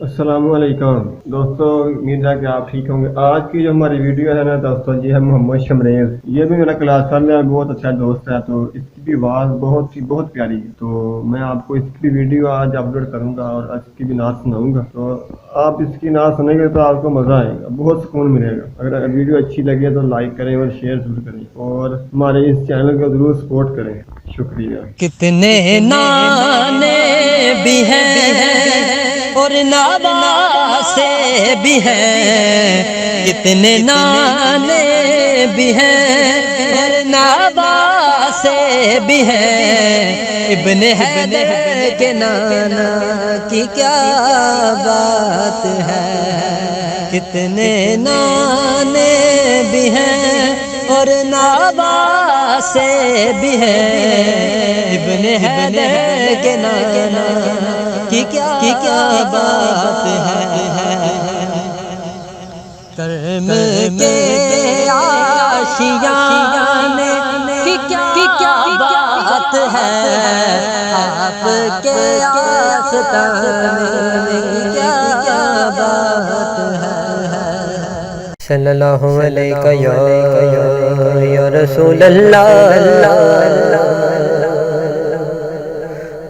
अस्सलाम वालेकुम दोस्तों, उम्मीद है कि आप ठीक होंगे। आज की जो हमारी वीडियो है ना दोस्तों, ये है मोहम्मद शमरेज। ये भी मेरा क्लास में बहुत अच्छा दोस्त है, तो इसकी भी आवाज़ बहुत प्यारी है। तो मैं आपको इसकी भी वीडियो आज अपलोड करूंगा और इसकी भी नात सुनाऊंगा। तो आप इसकी नात सुनेंगे तो आपको मज़ा आएगा, बहुत सुकून मिलेगा। अगर वीडियो अच्छी लगे तो लाइक करें और शेयर जरूर करें और हमारे इस चैनल को जरूर सपोर्ट करें। शुक्रिया। कितने नाने भी हैं और नाबासे भी हैं, कितने नाने भी हैं और नाबासे भी हैं। इब्ने हैदर के नाना की क्या बात है। कितने नाने भी हैं और नाबासे भी हैं। इब्ने हैदर के नाना की क्या बात है। करम के आशियाने की क्या बात है। आपके आस्ताने की क्या बात है। सल्लल्लाहु अलैहि या रसूल अल्लाह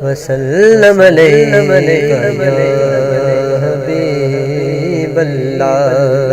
वसल्लम अलैका या हबीब अल्लाह।